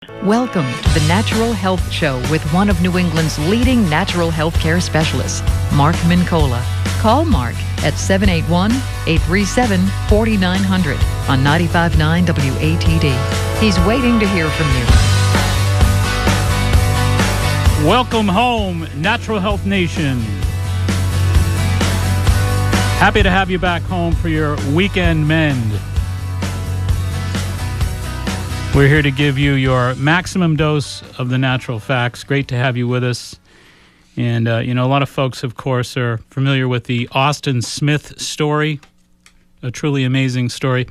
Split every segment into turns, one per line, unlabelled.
Welcome to the Natural Health Show with one of New England's leading natural health care specialists, Mark Mincola. Call Mark at 781-837-4900 on 95.9 WATD. He's waiting to hear from you.
Welcome home, Natural Health Nation. Happy to have you back home for your weekend mend. We're here to give you your maximum dose of the natural facts. Great to have you with us. And, a lot of folks, of course, are familiar with the Austin Smith story, a truly amazing story.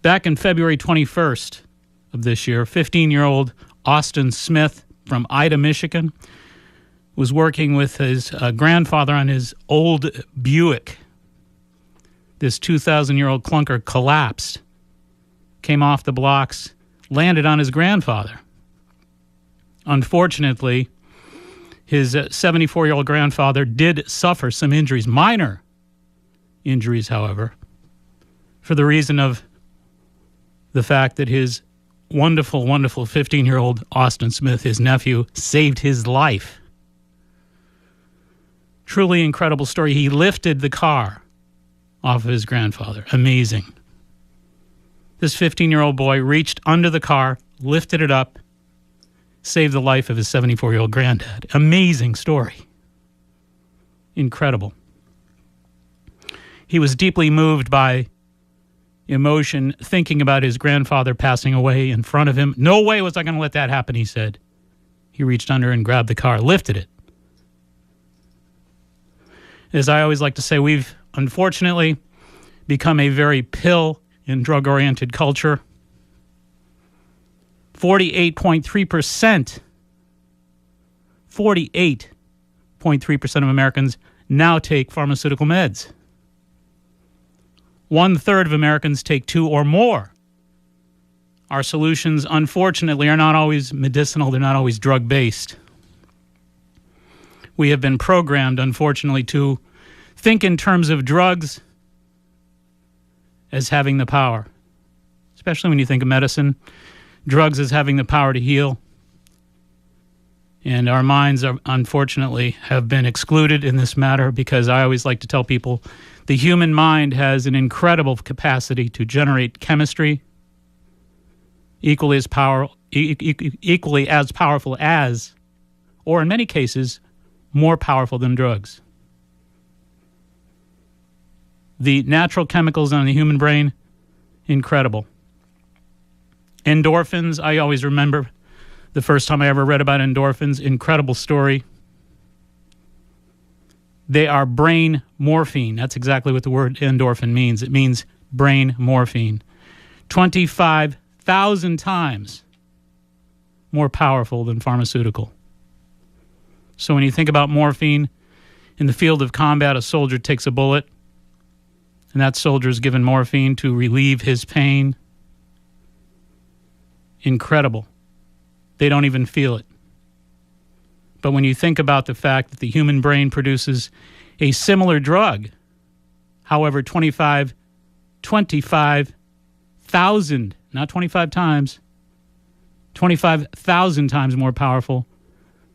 Back in February 21st of this year, 15-year-old Austin Smith from Ida, Michigan, was working with his grandfather on his old Buick. This 2,000-year-old clunker collapsed, came off the blocks, landed on his grandfather. Unfortunately, his 74-year-old grandfather did suffer some injuries, minor injuries, however, for the reason of the fact that his wonderful, wonderful 15-year-old Austin Smith, his nephew, saved his life. Truly incredible story. He lifted the car off of his grandfather. Amazing. This 15-year-old boy reached under the car, lifted it up, saved the life of his 74-year-old granddad. Amazing story. Incredible. He was deeply moved by emotion, thinking about his grandfather passing away in front of him. No way was I going to let that happen, he said. He reached under and grabbed the car, lifted it. As I always like to say, we've unfortunately become a very pill and drug-oriented culture. 48.3% of Americans now take pharmaceutical meds. 1/3 of Americans take 2 or more. Our solutions, unfortunately, are not always medicinal. They're not always drug-based. We have been programmed, unfortunately, to think in terms of drugs as having the power, especially when you think of medicine, drugs as having the power to heal. And our minds, unfortunately, have been excluded in this matter because I always like to tell people the human mind has an incredible capacity to generate chemistry equally as powerful as, or in many cases, more powerful than drugs. The natural chemicals on the human brain, incredible. Endorphins, I always remember the first time I ever read about endorphins. Incredible story. They are brain morphine. That's exactly what the word endorphin means. It means brain morphine. 25,000 times more powerful than pharmaceutical. So when you think about morphine, in the field of combat, a soldier takes a bullet, and that soldier is given morphine to relieve his pain. Incredible. They don't even feel it. But when you think about the fact that the human brain produces a similar drug, however, 25,000, not 25 times, 25,000 times more powerful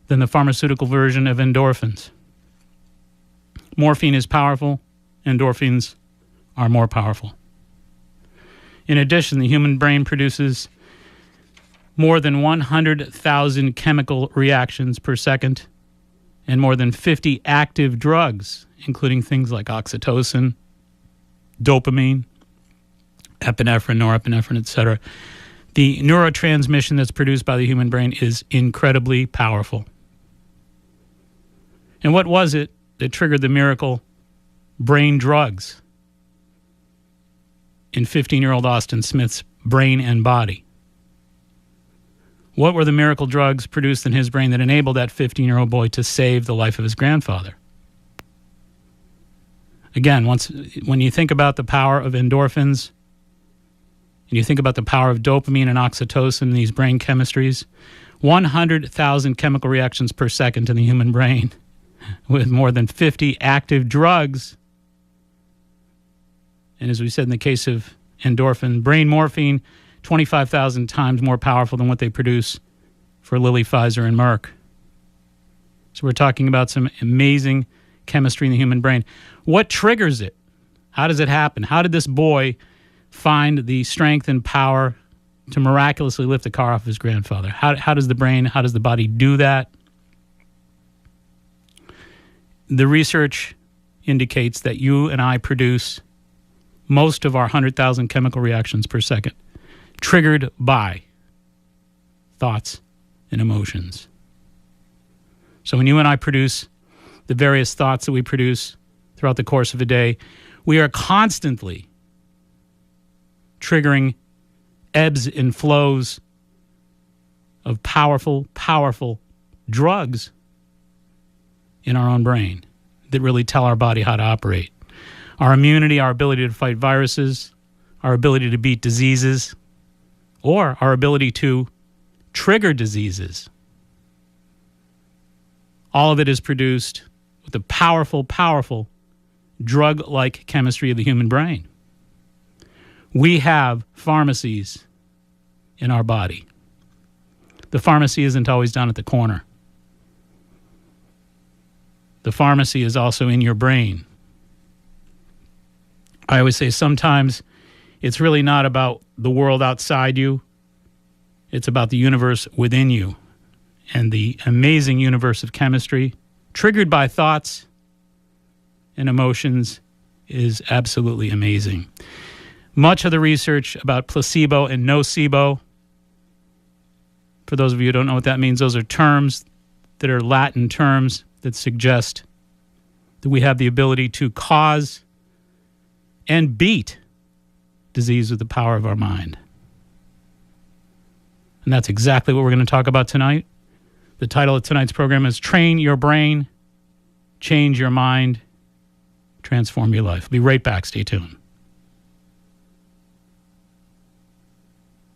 than the pharmaceutical version of endorphins. Morphine is powerful. Endorphins are more powerful. In addition, the human brain produces more than 100,000 chemical reactions per second and more than 50 active drugs, including things like oxytocin, dopamine, epinephrine, norepinephrine, etc. The neurotransmission that's produced by the human brain is incredibly powerful. And what was it that triggered the miracle brain drugs in 15-year-old Austin Smith's brain and body? What were the miracle drugs produced in his brain that enabled that 15-year-old boy to save the life of his grandfather? Again, when you think about the power of endorphins, and you think about the power of dopamine and oxytocin, these brain chemistries, 100,000 chemical reactions per second in the human brain with more than 50 active drugs. And as we said in the case of endorphin, brain morphine, 25,000 times more powerful than what they produce for Lilly, Pfizer, and Merck. So we're talking about some amazing chemistry in the human brain. What triggers it? How does it happen? How did this boy find the strength and power to miraculously lift the car off his grandfather? How does the brain, how does the body do that? The research indicates that you and I produce most of our 100,000 chemical reactions per second, triggered by thoughts and emotions. So when you and I produce the various thoughts that we produce throughout the course of a day, we are constantly triggering ebbs and flows of powerful, powerful drugs in our own brain that really tell our body how to operate. Our immunity, our ability to fight viruses, our ability to beat diseases, or our ability to trigger diseases. All of it is produced with the powerful, powerful drug-like chemistry of the human brain. We have pharmacies in our body. The pharmacy isn't always down at the corner. The pharmacy is also in your brain. I always say sometimes it's really not about the world outside you. It's about the universe within you. And the amazing universe of chemistry, triggered by thoughts and emotions, is absolutely amazing. Much of the research about placebo and nocebo, for those of you who don't know what that means, those are terms that are Latin terms that suggest that we have the ability to cause and beat disease with the power of our mind. And that's exactly what we're going to talk about tonight. The title of tonight's program is Train Your Brain, Change Your Mind, Transform Your Life. We'll be right back. Stay tuned.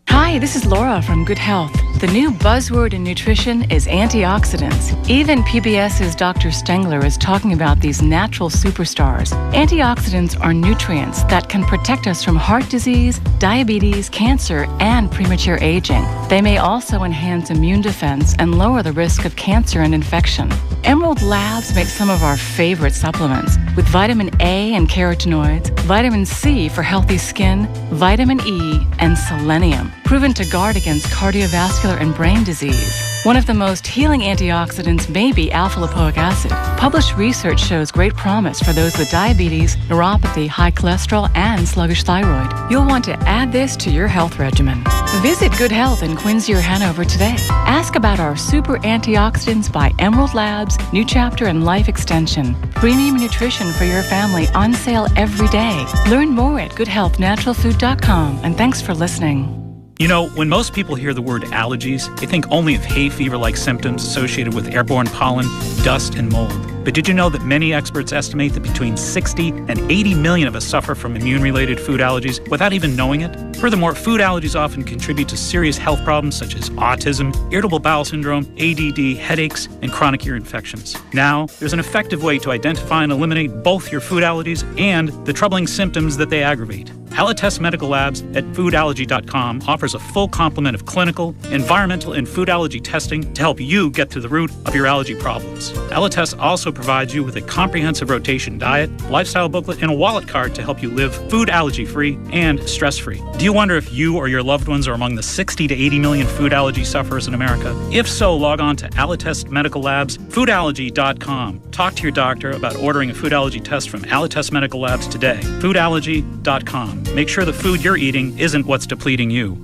Hi, this is Laura from Good Health. The new buzzword in nutrition is antioxidants. Even PBS's Dr. Stengler is talking about these natural superstars. Antioxidants are nutrients that can protect us from heart disease, diabetes, cancer, and premature aging. They may also enhance immune defense and lower the risk of cancer and infection. Emerald Labs makes some of our favorite supplements with vitamin A and carotenoids, vitamin C for healthy skin, vitamin E, and selenium, proven to guard against cardiovascular and brain disease. One of the most healing antioxidants may be alpha-lipoic acid. Published research shows great promise for those with diabetes, neuropathy, high cholesterol, and sluggish thyroid. You'll want to add this to your health regimen. Visit Good Health in Quincy or Hanover today. Ask about our Super Antioxidants by Emerald Labs, New Chapter and Life Extension. Premium nutrition for your family on sale every day. Learn more at goodhealthnaturalfood.com, and thanks for listening.
You know, when most people hear the word allergies, they think only of hay fever-like symptoms associated with airborne pollen, dust, and mold. But did you know that many experts estimate that between 60 and 80 million of us suffer from immune-related food allergies without even knowing it? Furthermore, food allergies often contribute to serious health problems such as autism, irritable bowel syndrome, ADD, headaches, and chronic ear infections. Now, there's an effective way to identify and eliminate both your food allergies and the troubling symptoms that they aggravate. Allotest Medical Labs at foodallergy.com offers a full complement of clinical, environmental, and food allergy testing to help you get to the root of your allergy problems. Allotest also provides you with a comprehensive rotation diet, lifestyle booklet, and a wallet card to help you live food allergy-free and stress-free. Do you wonder if you or your loved ones are among the 60 to 80 million food allergy sufferers in America? If so, log on to Allotest Medical Labs, foodallergy.com. Talk to your doctor about ordering a food allergy test from Allotest Medical Labs today. Foodallergy.com. Make sure the food you're eating isn't what's depleting you.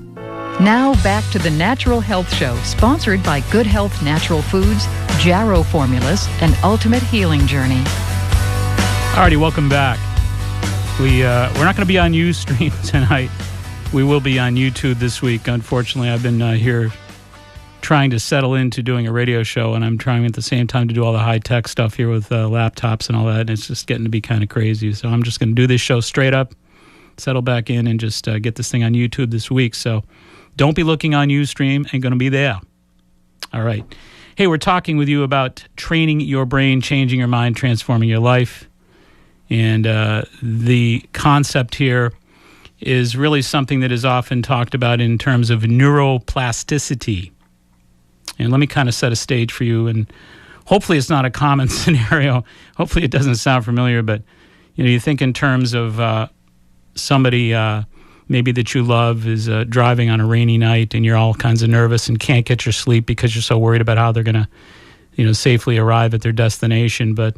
Now back to the Natural Health Show, sponsored by Good Health Natural Foods, Jarrow Formulas, and Ultimate Healing Journey.
Alrighty, welcome back. We're not going to be on Ustream tonight. We will be on YouTube this week. Unfortunately, I've been here trying to settle into doing a radio show, and I'm trying at the same time to do all the high-tech stuff here with laptops and all that, and it's just getting to be kind of crazy. So I'm just going to do this show straight up, settle back in, and just get this thing on YouTube this week. So don't be looking on Ustream. Ain't going to be there. All right. Hey, we're talking with you about training your brain, changing your mind, transforming your life. And the concept here is really something that is often talked about in terms of neuroplasticity. And let me kind of set a stage for you, and hopefully it's not a common scenario. Hopefully it doesn't sound familiar, but you think in terms of somebody maybe that you love is driving on a rainy night, and you're all kinds of nervous and can't get your sleep because you're so worried about how they're going to safely arrive at their destination. But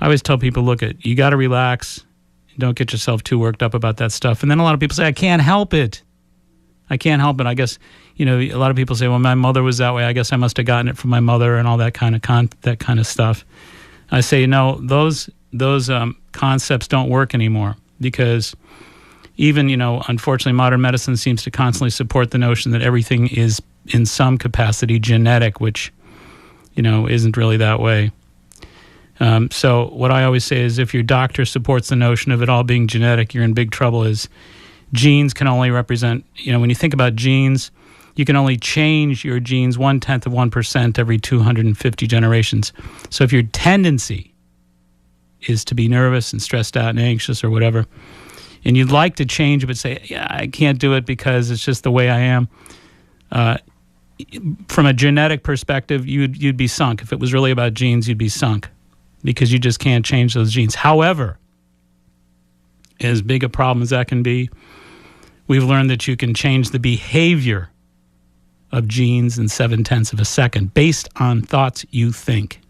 I always tell people, look, you got to relax. Don't get yourself too worked up about that stuff. And then a lot of people say, I can't help it. I can't help it. I guess, a lot of people say, well, my mother was that way. I guess I must have gotten it from my mother and all that kind of stuff. I say, no, those concepts don't work anymore, because even, unfortunately, modern medicine seems to constantly support the notion that everything is in some capacity genetic, which, isn't really that way. So what I always say is, if your doctor supports the notion of it all being genetic, you're in big trouble. Is genes can only represent, when you think about genes, you can only change your genes 0.1% every 250 generations. So if your tendency is to be nervous and stressed out and anxious or whatever, and you'd like to change it but say, yeah, I can't do it because it's just the way I am, from a genetic perspective, you'd be sunk. If it was really about genes, you'd be sunk, because you just can't change those genes. However, as big a problem as that can be, we've learned that you can change the behavior of genes in 0.7 of a second based on thoughts you think.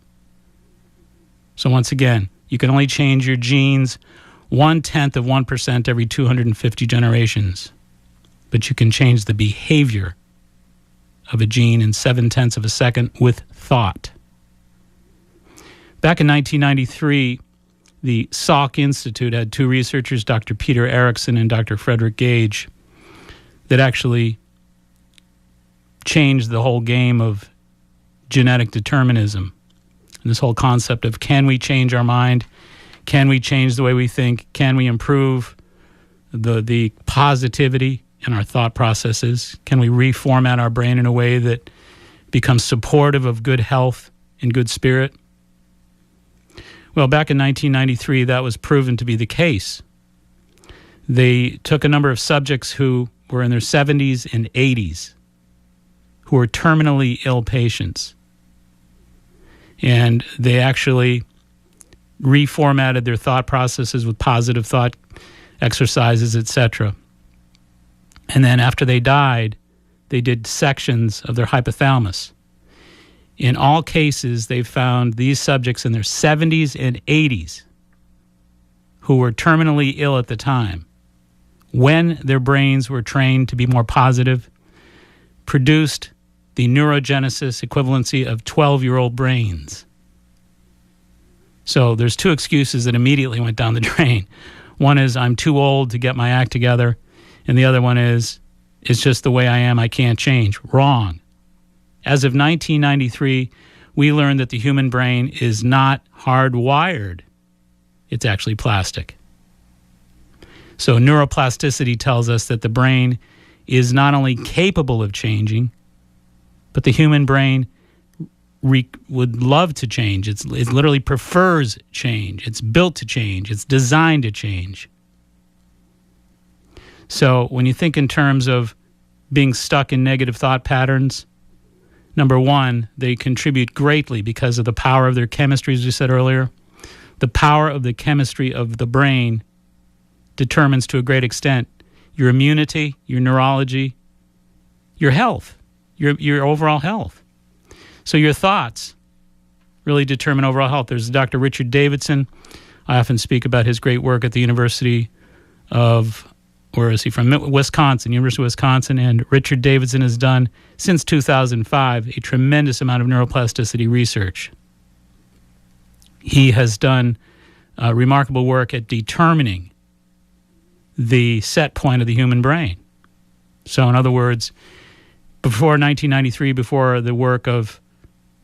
So once again, you can only change your genes 0.1% every 250 generations, but you can change the behavior of a gene in 0.7 of a second with thought. Back in 1993, the Salk Institute had two researchers, Dr. Peter Erickson and Dr. Frederick Gage, that actually changed the whole game of genetic determinism. And this whole concept of, can we change our mind? Can we change the way we think? Can we improve the positivity in our thought processes? Can we reformat our brain in a way that becomes supportive of good health and good spirit? Well, back in 1993, that was proven to be the case. They took a number of subjects who were in their 70s and 80s, who were terminally ill patients, and they actually reformatted their thought processes with positive thought exercises, etc. And then after they died, they did sections of their hypothalamus. In all cases, they found these subjects in their 70s and 80s who were terminally ill at the time, when their brains were trained to be more positive, produced the neurogenesis equivalency of 12-year-old brains. So there's two excuses that immediately went down the drain. One is, I'm too old to get my act together, and the other one is, it's just the way I am, I can't change. Wrong. As of 1993, we learned that the human brain is not hardwired. It's actually plastic. So neuroplasticity tells us that the brain is not only capable of changing, but the human brain would love to change. It literally prefers change. It's built to change. It's designed to change. So when you think in terms of being stuck in negative thought patterns, number one, they contribute greatly because of the power of their chemistry, as we said earlier. The power of the chemistry of the brain determines to a great extent your immunity, your neurology, your health, your overall health. So your thoughts really determine overall health. There's Dr. Richard Davidson. I often speak about his great work at the University of, where is he from? Wisconsin, University of Wisconsin. And Richard Davidson has done, since 2005, a tremendous amount of neuroplasticity research. He has done remarkable work at determining the set point of the human brain. So in other words, before 1993, before the work of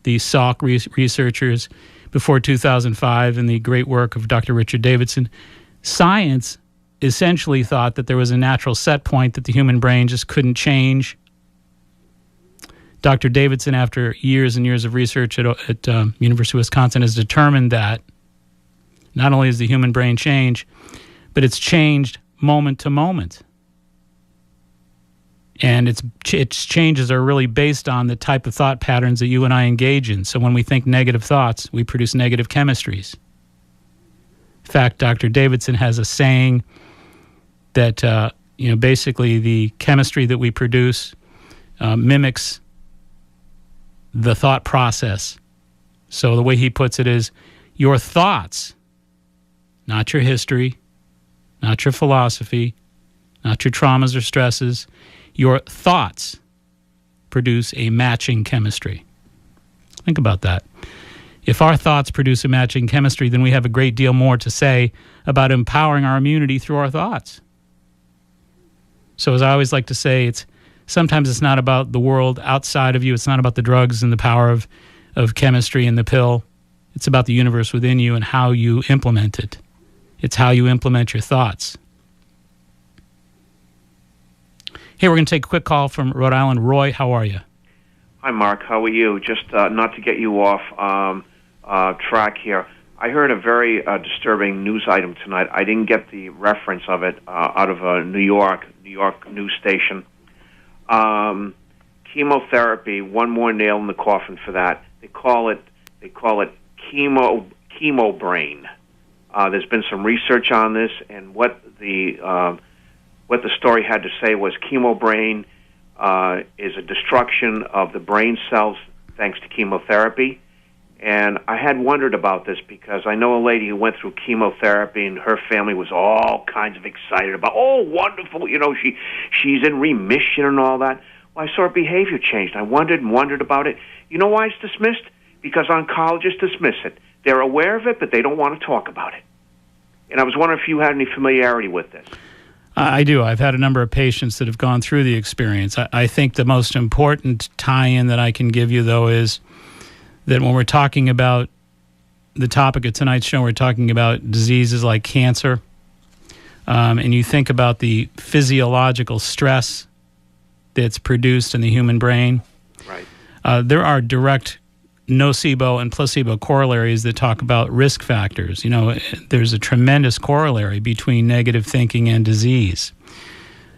the Salk researchers, before 2005 and the great work of Dr. Richard Davidson, science essentially thought that there was a natural set point that the human brain just couldn't change. Dr. Davidson, after years and years of research at University of Wisconsin, has determined that not only does the human brain change, but it's changed moment to moment. And its changes are really based on the type of thought patterns that you and I engage in. So when we think negative thoughts, we produce negative chemistries. In fact, Dr. Davidson has a saying that basically the chemistry that we produce mimics the thought process. So the way he puts it is, your thoughts, not your history, not your philosophy, not your traumas or stresses, your thoughts produce a matching chemistry. Think about that. If our thoughts produce a matching chemistry, then we have a great deal more to say about empowering our immunity through our thoughts. So as I always like to say, sometimes it's not about the world outside of you. It's not about the drugs and the power of chemistry and the pill. It's about the universe within you and how you implement it. It's how you implement your thoughts. Hey, we're going to take a quick call from Rhode Island. Roy, how are you?
Hi, Mark. How are you? Just not to get you off track here. I heard a very disturbing news item tonight. I didn't get the reference of it out of a New York news station. Chemotherapy. One more nail in the coffin for that. They call it chemo brain. There's been some research on this, and what the story had to say was chemo brain is a destruction of the brain cells thanks to chemotherapy. And I had wondered about this because I know a lady who went through chemotherapy, and her family was all kinds of excited about, oh, wonderful, she's in remission and all that. Well, I saw her behavior changed. I wondered about it. You know why it's dismissed? Because oncologists dismiss it. They're aware of it, but they don't want to talk about it. And I was wondering if you had any familiarity with this.
I do. I've had a number of patients that have gone through the experience. I think the most important tie-in that I can give you, though, is that when we're talking about the topic of tonight's show, we're talking about diseases like cancer, and you think about the physiological stress that's produced in the human brain.
Right.
There are direct nocebo and placebo corollaries that talk about risk factors. There's a tremendous corollary between negative thinking and disease.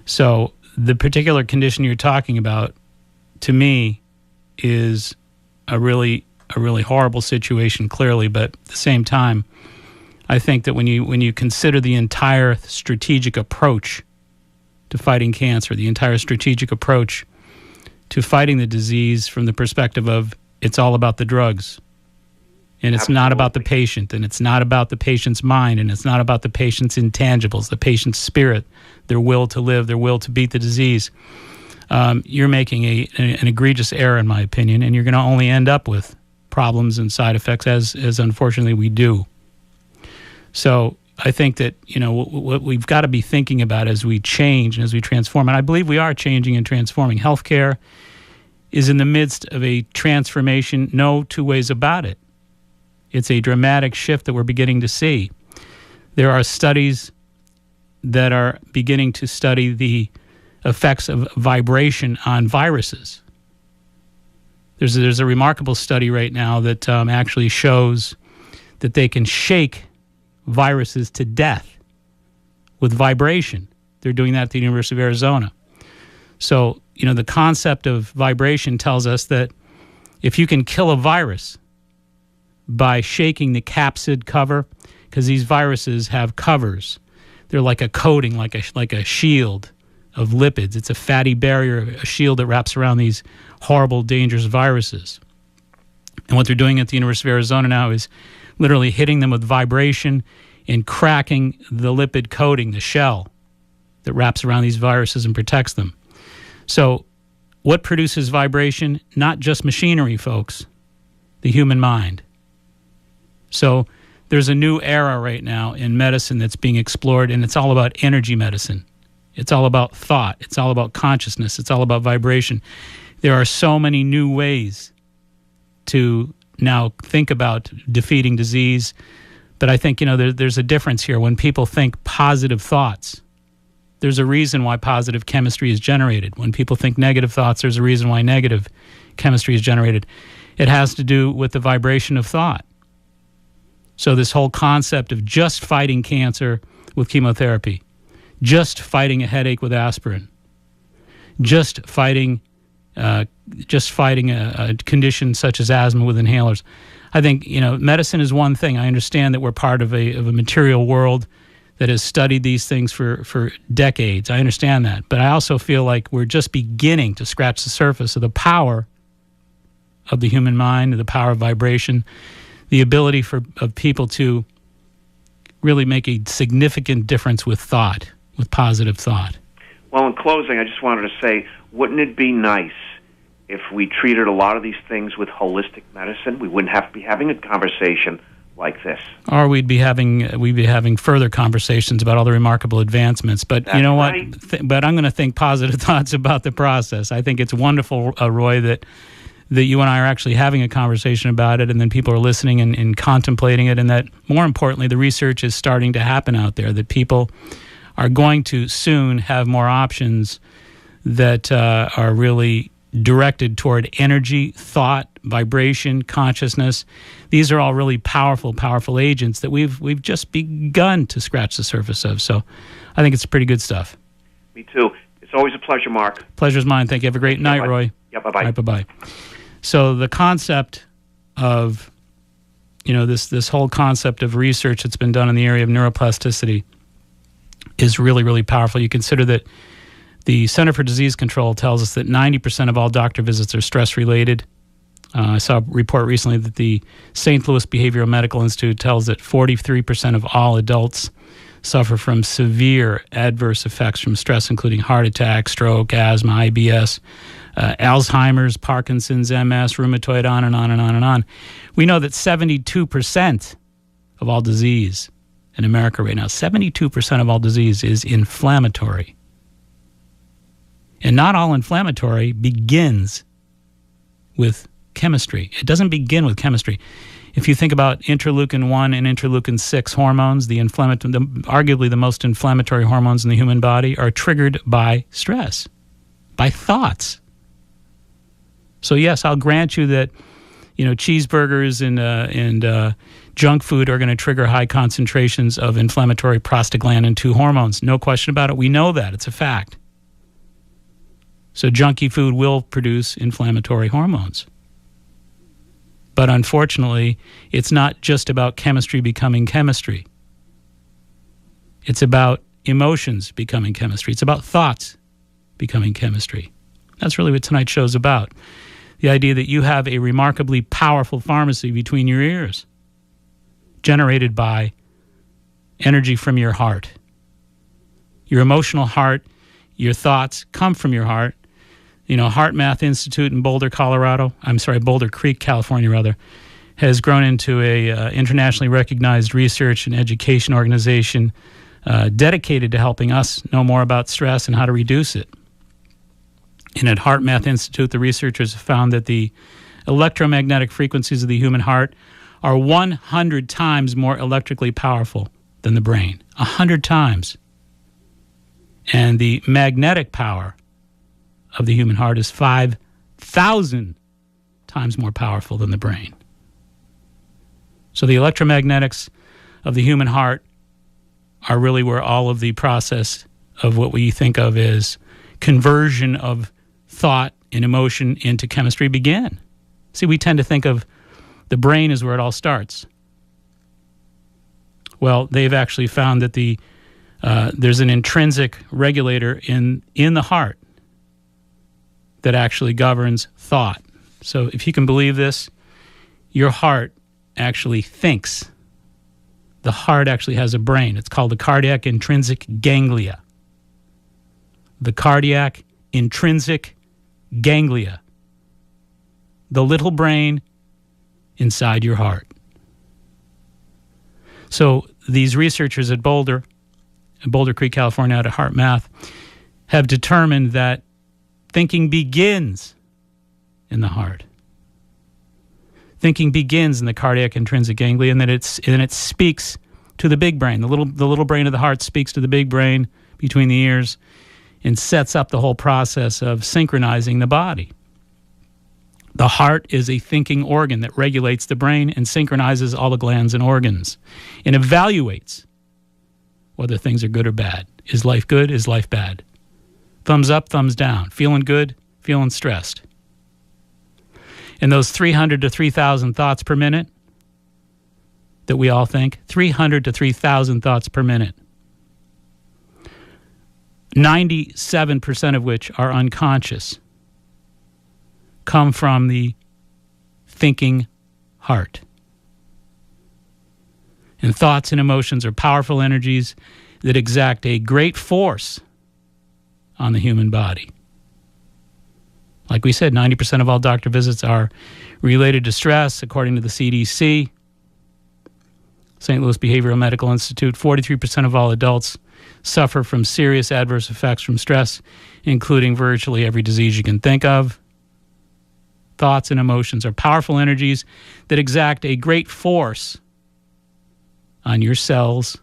So the particular condition you're talking about, to me, is a really horrible situation, clearly. But at the same time, I think that when you consider the entire strategic approach to fighting cancer, the entire strategic approach to fighting the disease from the perspective of it's all about the drugs, and it's not about the patient, and it's not about the patient's mind, and it's not about the patient's intangibles, the patient's spirit, their will to live, their will to beat the disease. You're making an egregious error, in my opinion, and you're going to only end up with problems and side effects, as unfortunately we do. So I think that what we've got to be thinking about as we change and as we transform, and I believe we are changing and transforming. Healthcare is in the midst of a transformation, no two ways about it. It's a dramatic shift that we're beginning to see. There are studies that are beginning to study the effects of vibration on viruses. There's a remarkable study right now that actually shows that they can shake viruses to death with vibration. They're doing that at the University of Arizona. So, the concept of vibration tells us that if you can kill a virus by shaking the capsid cover, because these viruses have covers, they're like a coating, like a shield of lipids. It's a fatty barrier, a shield that wraps around these horrible, dangerous viruses. And what they're doing at the University of Arizona now is literally hitting them with vibration and cracking the lipid coating, the shell that wraps around these viruses and protects them. So what produces vibration? Not just machinery, folks, the human mind. So there's a new era right now in medicine that's being explored, and it's all about energy medicine. It's all about thought. It's all about consciousness. It's all about vibration. There are so many new ways to now think about defeating disease, but I think, there's a difference here. When people think positive thoughts, there's a reason why positive chemistry is generated. When people think negative thoughts, there's a reason why negative chemistry is generated. It has to do with the vibration of thought. So this whole concept of just fighting cancer with chemotherapy, just fighting a headache with aspirin, just fighting a condition such as asthma with inhalers. I think, medicine is one thing. I understand that we're part of a material world that has studied these things for decades. I understand that. But I also feel like we're just beginning to scratch the surface of the power of the human mind, the power of vibration, the ability of people to really make a significant difference with thought, with positive thought.
Well, in closing, I just wanted to say, wouldn't it be nice if we treated a lot of these things with holistic medicine? We wouldn't have to be having a conversation like this. Or
we'd be having further conversations about all the remarkable advancements. But
That's
you know
right.
what? But I'm going to think positive thoughts about the process. I think it's wonderful, Roy, that you and I are actually having a conversation about it, and then people are listening and contemplating it, and that, more importantly, the research is starting to happen out there, that people are going to soon have more options that are really directed toward energy, thought, vibration, consciousness. These are all really powerful, powerful agents that we've just begun to scratch the surface of. So I think it's pretty good stuff.
Me too. It's always a pleasure, Mark.
Pleasure's mine. Thank you. Have a great night, Roy.
Yeah, bye-bye.
All right, bye-bye. So the concept of, this whole concept of research that's been done in the area of neuroplasticity is really, really powerful. You consider that the Center for Disease Control tells us that 90% of all doctor visits are stress-related. I saw a report recently that the St. Louis Behavioral Medical Institute tells that 43% of all adults suffer from severe adverse effects from stress, including heart attack, stroke, asthma, IBS, Alzheimer's, Parkinson's, MS, rheumatoid, on and on and on and on. We know that 72% of all disease in America right now, 72% of all disease is inflammatory. And not all inflammatory begins with chemistry. It doesn't begin with chemistry. If you think about interleukin-1 and interleukin-6 hormones, arguably the most inflammatory hormones in the human body, are triggered by stress, by thoughts. So yes, I'll grant you that cheeseburgers and junk food are going to trigger high concentrations of inflammatory prostaglandin 2 hormones. No question about it. We know that. It's a fact. So junky food will produce inflammatory hormones. But unfortunately, it's not just about chemistry becoming chemistry. It's about emotions becoming chemistry. It's about thoughts becoming chemistry. That's really what tonight's show is about. The idea that you have a remarkably powerful pharmacy between your ears, generated by energy from your heart. Your emotional heart, your thoughts come from your heart. Heart Math Institute in Boulder, Creek, California, has grown into a internationally recognized research and education organization dedicated to helping us know more about stress and how to reduce it. And at Heart Math Institute, the researchers have found that the electromagnetic frequencies of the human heart are 100 times more electrically powerful than the brain. 100 times. And the magnetic power of the human heart is 5,000 times more powerful than the brain. So the electromagnetics of the human heart are really where all of the process of what we think of as conversion of thought and emotion into chemistry begin. See, we tend to think of the brain as where it all starts. Well, they've actually found that there's an intrinsic regulator in the heart that actually governs thought. So if you can believe this, your heart actually thinks. The heart actually has a brain. It's called the cardiac intrinsic ganglia. The cardiac intrinsic ganglia. The little brain inside your heart. So these researchers at Boulder Creek, California, out of Heart Math, have determined that thinking begins in the heart. Thinking begins in the cardiac intrinsic ganglia, and that it speaks to the big brain. The little brain of the heart speaks to the big brain between the ears and sets up the whole process of synchronizing the body. The heart is a thinking organ that regulates the brain and synchronizes all the glands and organs and evaluates whether things are good or bad. Is life good? Is life bad? Thumbs up, thumbs down. Feeling good, feeling stressed. And those 300 to 3,000 thoughts per minute that we all think, 300 to 3,000 thoughts per minute, 97% of which are unconscious, come from the thinking heart. And thoughts and emotions are powerful energies that exact a great force on the human body. Like we said, 90% of all doctor visits are related to stress, according to the CDC. St. Louis Behavioral Medical Institute, 43% of all adults suffer from serious adverse effects from stress, including virtually every disease you can think of. Thoughts and emotions are powerful energies that exact a great force on your cells,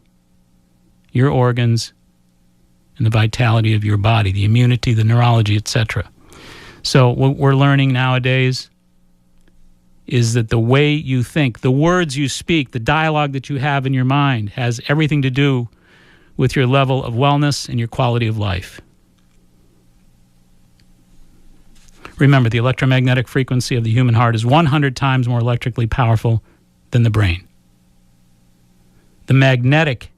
your organs, and the vitality of your body, the immunity, the neurology, etc. So what we're learning nowadays is that the way you think, the words you speak, the dialogue that you have in your mind has everything to do with your level of wellness and your quality of life. Remember, the electromagnetic frequency of the human heart is 100 times more electrically powerful than the brain. The magnetic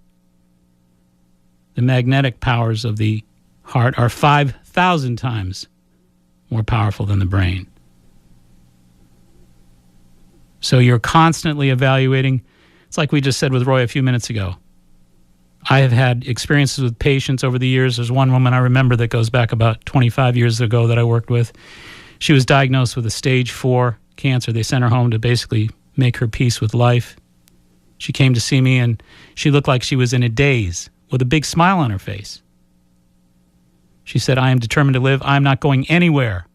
powers of the heart are 5,000 times more powerful than the brain. So you're constantly evaluating. It's like we just said with Roy a few minutes ago. I have had experiences with patients over the years. There's one woman I remember that goes back about 25 years ago that I worked with. She was diagnosed with a stage 4 cancer. They sent her home to basically make her peace with life. She came to see me, and she looked like she was in a daze with a big smile on her face. She said, "I am determined to live. I'm not going anywhere."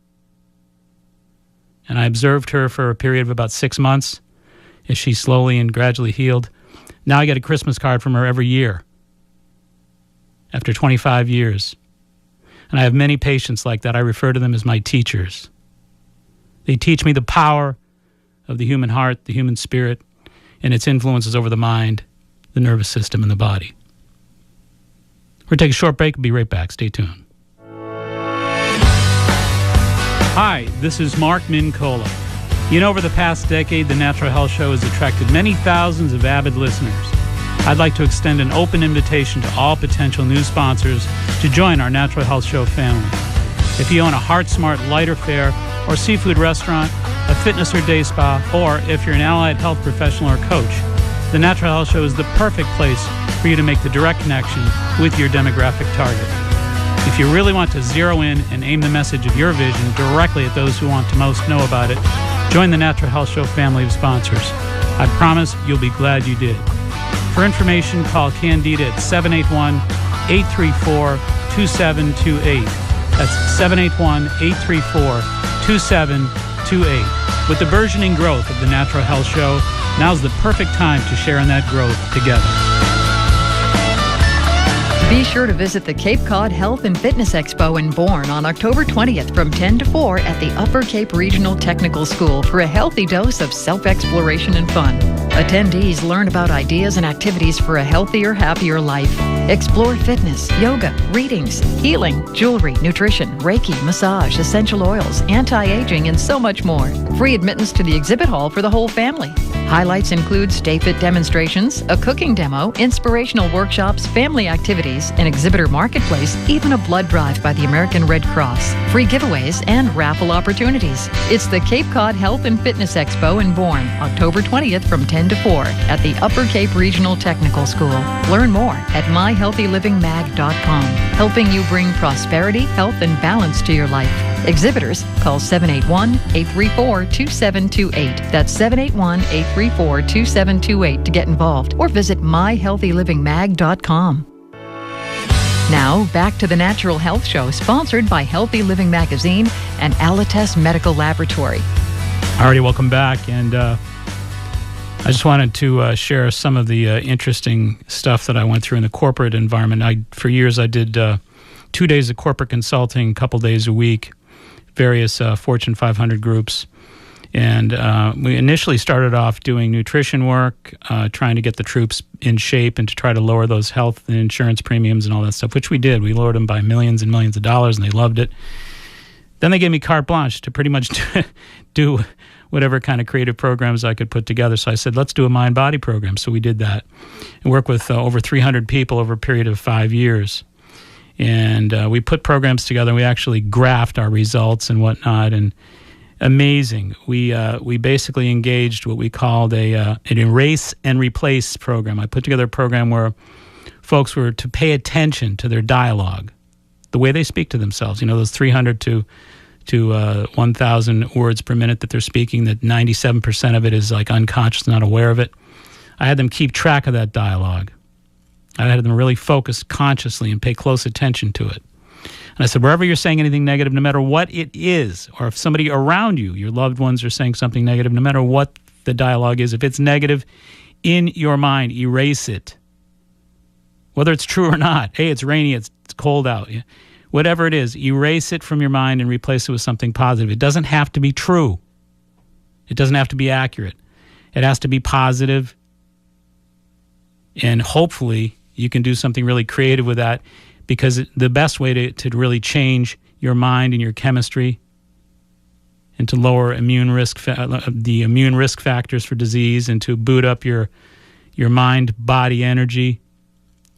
And I observed her for a period of about 6 months as she slowly and gradually healed. Now I get a Christmas card from her every year after 25 years. And I have many patients like that. I refer to them as my teachers. They teach me the power of the human heart, the human spirit, and its influences over the mind, the nervous system, and the body. We're going to take a short break. We'll be right back. Stay tuned. Hi, this is Mark Mincola. You know, over the past decade, the Natural Health Show has attracted many thousands of avid listeners. I'd like to extend an open invitation to all potential new sponsors to join our Natural Health Show family. If you own a Heart Smart lighter fare or seafood restaurant, a fitness or day spa, or if you're an allied health professional or coach, the Natural Health Show is the perfect place for you to make the direct connection with your demographic target. If you really want to zero in and aim the message of your vision directly at those who want to most know about it, join the Natural Health Show family of sponsors. I promise you'll be glad you did. For information, call Candida at 781-834-2728. That's 781-834-2728. With the burgeoning growth of the Natural Health Show, now's the perfect time to share in that growth together.
Be sure to visit the Cape Cod Health and Fitness Expo in Bourne on October 20th from 10 to 4 at the Upper Cape Regional Technical School for a healthy dose of self-exploration and fun. Attendees learn about ideas and activities for a healthier, happier life. Explore fitness, yoga, readings, healing, jewelry, nutrition, Reiki, massage, essential oils, anti-aging, and so much more. Free admittance to the exhibit hall for the whole family. Highlights include Stay Fit demonstrations, a cooking demo, inspirational workshops, family activities, an exhibitor marketplace, even a blood drive by the American Red Cross, free giveaways, and raffle opportunities. It's the Cape Cod Health and Fitness Expo in Bourne, October 20th from 10 to 4 at the Upper Cape Regional Technical School. Learn more at myhealthylivingmag.com, helping you bring prosperity, health, and balance to your life. Exhibitors, call 781-834-2728. That's 781-834-2728 to get involved, or visit myhealthylivingmag.com. Now, back to the Natural Health Show, sponsored by Healthy Living Magazine and Alites Medical Laboratory.
All righty, welcome back. And I just wanted to share some of the interesting stuff that I went through in the corporate environment. For years, I did 2 days of corporate consulting, a couple days a week, various Fortune 500 groups. And we initially started off doing nutrition work, trying to get the troops in shape and to try to lower those health and insurance premiums and all that stuff, which we did. We lowered them by millions and millions of dollars, and they loved it. Then they gave me carte blanche to pretty much do whatever kind of creative programs I could put together. So I said, let's do a mind-body program. So we did that and worked with over 300 people over a period of 5 years. And we put programs together, and we actually graphed our results and whatnot, and amazing. We basically engaged what we called an erase and replace program. I put together a program where folks were to pay attention to their dialogue, the way they speak to themselves. You know, those 300 to 1,000 words per minute that they're speaking, that 97% of it is like unconscious, not aware of it. I had them keep track of that dialogue. I had them really focus consciously and pay close attention to it. And I said, wherever you're saying anything negative, no matter what it is, or if somebody around you, your loved ones, are saying something negative, no matter what the dialogue is, if it's negative in your mind, erase it. Whether it's true or not. Hey, it's rainy, it's cold out. Whatever it is, erase it from your mind and replace it with something positive. It doesn't have to be true. It doesn't have to be accurate. It has to be positive. And hopefully you can do something really creative with that, because the best way to really change your mind and your chemistry and to lower the immune risk factors for disease, and to boot up your mind-body energy,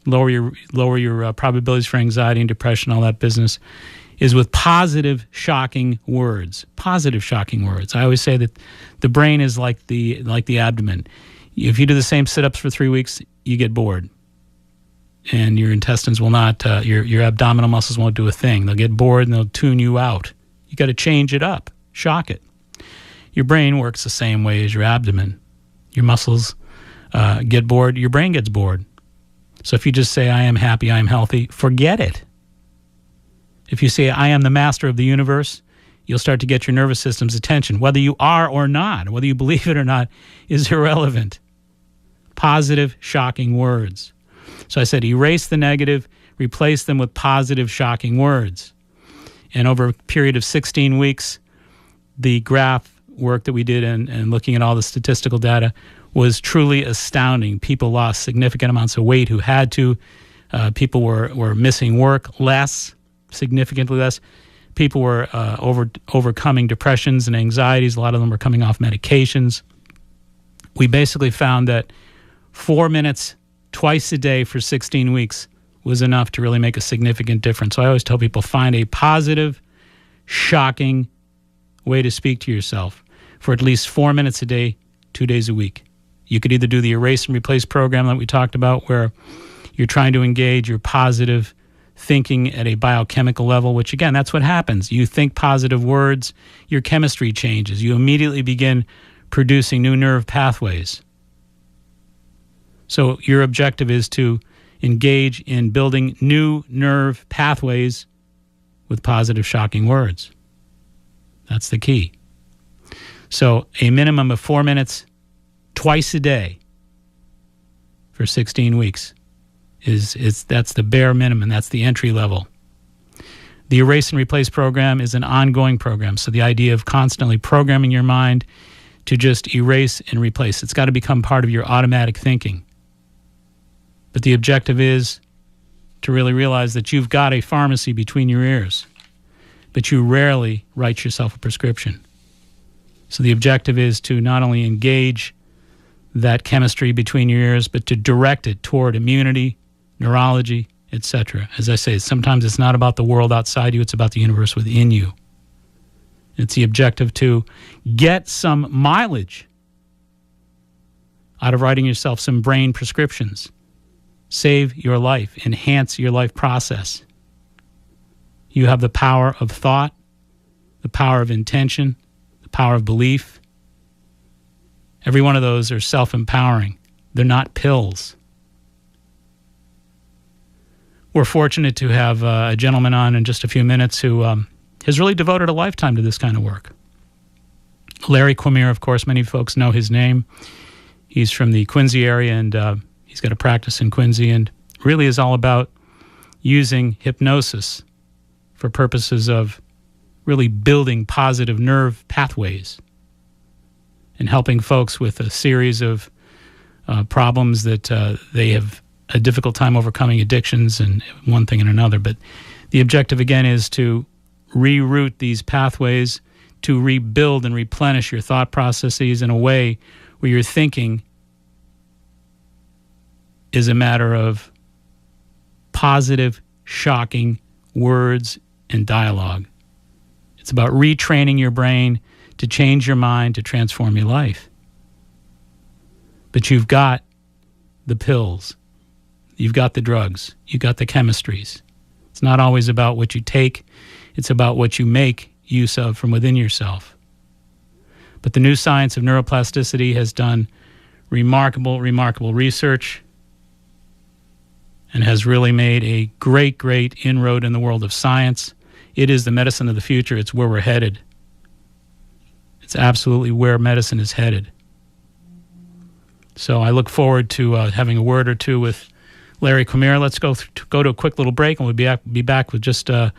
lower your probabilities for anxiety and depression, all that business, is with positive, shocking words. Positive, shocking words. I always say that the brain is like the abdomen. If you do the same sit-ups for 3 weeks, you get bored. And your intestines will not, your abdominal muscles won't do a thing. They'll get bored and they'll tune you out. You got to change it up, shock it. Your brain works the same way as your abdomen. Your muscles get bored, your brain gets bored. So if you just say, I am happy, I am healthy, forget it. If you say, I am the master of the universe, you'll start to get your nervous system's attention. Whether you are or not, whether you believe it or not, is irrelevant. Positive, shocking words. So I said, erase the negative, replace them with positive, shocking words. And over a period of 16 weeks, the graph work that we did and looking at all the statistical data was truly astounding. People lost significant amounts of weight who had to. People were missing work less, significantly less. People were overcoming depressions and anxieties. A lot of them were coming off medications. We basically found that 4 minutes twice a day for 16 weeks was enough to really make a significant difference. So I always tell people, find a positive, shocking way to speak to yourself for at least 4 minutes a day, 2 days a week. You could either do the erase and replace program that we talked about, where you're trying to engage your positive thinking at a biochemical level, which again, that's what happens. You think positive words, your chemistry changes. You immediately begin producing new nerve pathways. So your objective is to engage in building new nerve pathways with positive, shocking words. That's the key. So a minimum of 4 minutes twice a day for 16 weeks that's the bare minimum. That's the entry level. The Erase and Replace program is an ongoing program. So the idea of constantly programming your mind to just erase and replace, it's got to become part of your automatic thinking. But the objective is to really realize that you've got a pharmacy between your ears, but you rarely write yourself a prescription. So the objective is to not only engage that chemistry between your ears, but to direct it toward immunity, neurology, etc. As I say, sometimes it's not about the world outside you, it's about the universe within you. It's the objective to get some mileage out of writing yourself some brain prescriptions. Save your life, enhance your life process. You have the power of thought, the power of intention, the power of belief. Every one of those are self-empowering. They're not pills. We're fortunate to have a gentleman on in just a few minutes who has really devoted a lifetime to this kind of work. Larry Quamir, of course, many folks know his name. He's from the Quincy area, and he's got a practice in Quincy, and really is all about using hypnosis for purposes of really building positive nerve pathways and helping folks with a series of problems that they have a difficult time overcoming, addictions and one thing and another. But the objective, again, is to reroute these pathways, to rebuild and replenish your thought processes in a way where your thinking is a matter of positive, shocking words and dialogue. It's about retraining your brain to change your mind, to transform your life. But you've got the pills. You've got the drugs. You've got the chemistries. It's not always about what you take. It's about what you make use of from within yourself. But the new science of neuroplasticity has done remarkable, remarkable research and has really made a great, great inroad in the world of science. It is the medicine of the future. It's where we're headed. It's absolutely where medicine is headed. So I look forward to having a word or two with Larry Cormier. Let's go to a quick little break, and we'll be back with just a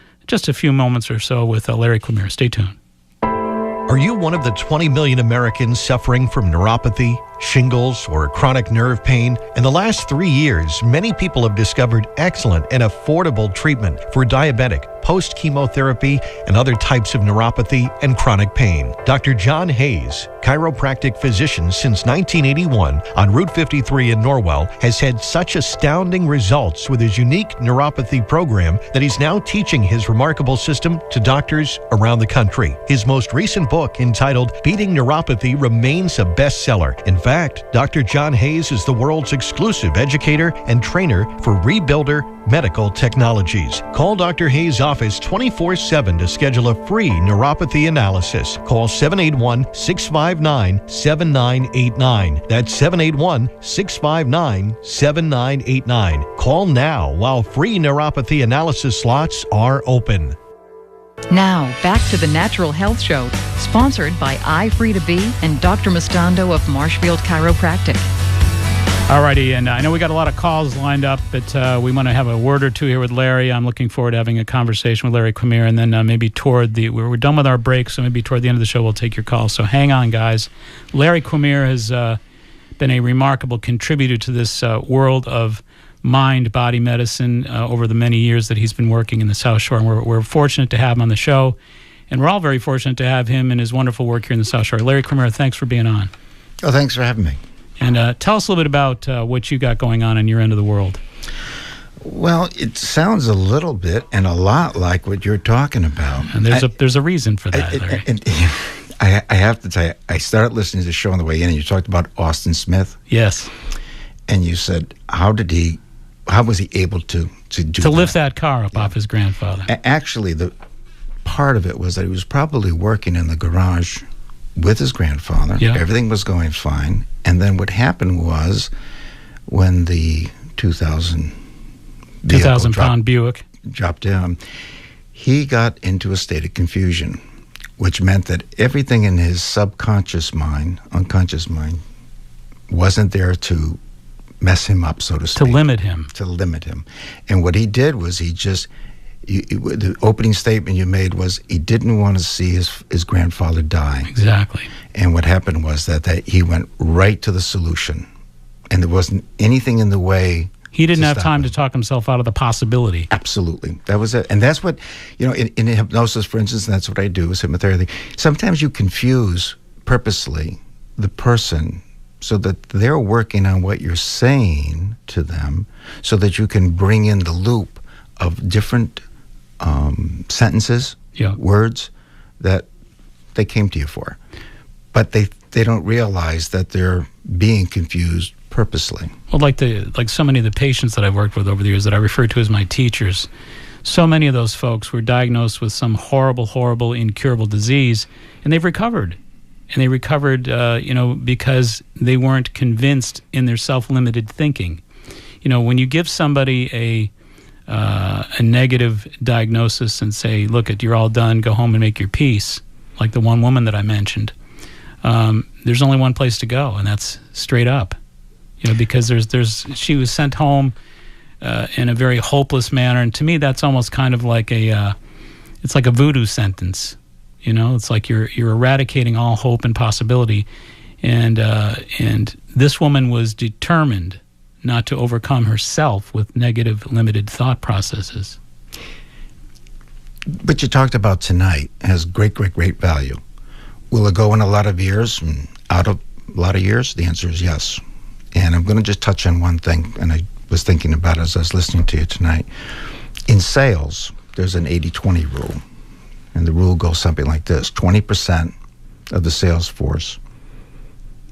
few moments or so with Larry Cormier. Stay tuned.
Are you one of the 20 million Americans suffering from neuropathy, shingles, or chronic nerve pain? In the last 3 years, many people have discovered excellent and affordable treatment for diabetic, post-chemotherapy, and other types of neuropathy and chronic pain. Dr. John Hayes, chiropractic physician since 1981 on Route 53 in Norwell, has had such astounding results with his unique neuropathy program that he's now teaching his remarkable system to doctors around the country. His most recent book, entitled Beating Neuropathy, remains a bestseller. In fact, Dr. John Hayes is the world's exclusive educator and trainer for Rebuilder Medical Technologies. Call Dr. Hayes' office 24/7 to schedule a free neuropathy analysis. Call 781-659-7989. That's 781-659-7989. Call now while free neuropathy analysis slots are open.
Now, back to the Natural Health Show, sponsored by iFree2B and Dr. Mustando of Marshfield Chiropractic.
All righty, and I know we got a lot of calls lined up, but we want to have a word or two here with Larry. I'm looking forward to having a conversation with Larry Cormier, and then maybe we're done with our break, so maybe toward the end of the show we'll take your calls. So hang on, guys. Larry Cormier has been a remarkable contributor to this world of mind-body medicine over the many years that he's been working in the South Shore, and we're fortunate to have him on the show, and we're all very fortunate to have him and his wonderful work here in the South Shore. Larry Cormier, thanks for being on.
Oh, thanks for having me.
And tell us a little bit about what you got going on in your end of the world.
Well, it sounds a little bit and a lot like what you're talking about.
And there's a reason for that, Larry.
I have to tell you, I started listening to the show on the way in, and you talked about Austin Smith.
Yes.
And you said, how was he able to
lift that car up off his grandfather?
Actually, the part of it was that he was probably working in the garage with his grandfather. Yeah. Everything was going fine. And then what happened was when the 2,000-pound
Buick
dropped down, he got into a state of confusion, which meant that everything in his unconscious mind, wasn't there to mess him up, so to speak.
To limit him.
And what he did was the opening statement you made was he didn't want to see his grandfather die.
Exactly. And
what happened was that he went right to the solution. And there wasn't anything in the way.
He didn't have time to talk himself out of the possibility.
Absolutely. That was it. And that's what, in hypnosis, for instance, and that's what I do is hypnotherapy. Sometimes you confuse purposely the person so that they're working on what you're saying to them so that you can bring in the loop of different sentences, words that they came to you for. But they don't realize that they're being confused purposely.
Well, like so many of the patients that I've worked with over the years that I refer to as my teachers, so many of those folks were diagnosed with some horrible, horrible, incurable disease, and they've recovered. And they recovered, because they weren't convinced in their self-limited thinking. When you give somebody a negative diagnosis and say, look, you're all done, go home and make your peace, like the one woman that I mentioned, there's only one place to go, and that's straight up. Because she was sent home in a very hopeless manner, and to me that's almost kind of like it's like a voodoo sentence. It's like you're eradicating all hope and possibility, And this woman was determined not to overcome herself with negative, limited thought processes.
What you talked about tonight has great, great, great value. Will it go in a lot of years and out of a lot of years? The answer is yes. And I'm going to just touch on one thing, and I was thinking about it as I was listening to you tonight. In sales, there's an 80-20 rule. And the rule goes something like this. 20% of the sales force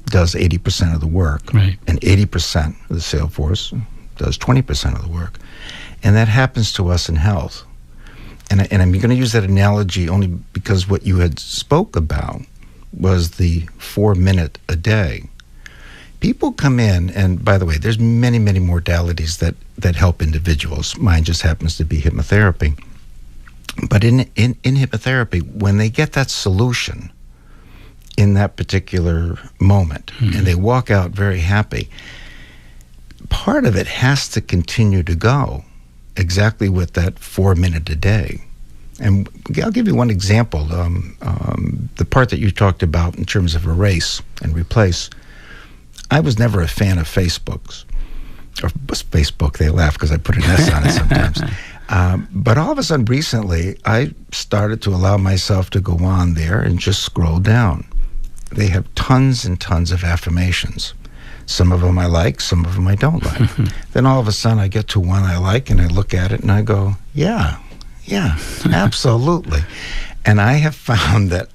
does 80% of the work.
Right.
And 80% of the sales force does 20% of the work. And that happens to us in health. And I'm going to use that analogy only because what you had spoke about was the 4-minute a day. People come in, and by the way, there's many, many modalities that help individuals. Mine just happens to be hypnotherapy. But in hypnotherapy, when they get that solution in that particular moment, and they walk out very happy, part of it has to continue to go exactly with that 4-minute a day. And I'll give you one example. The part that you talked about in terms of erase and replace, I was never a fan of Facebook's. Or Facebook, they laugh because I put an S on it sometimes. But all of a sudden recently, I started to allow myself to go on there and just scroll down. They have tons and tons of affirmations. Some of them I like, some of them I don't like. Then all of a sudden I get to one I like and I look at it and I go, yeah, absolutely. And I have found that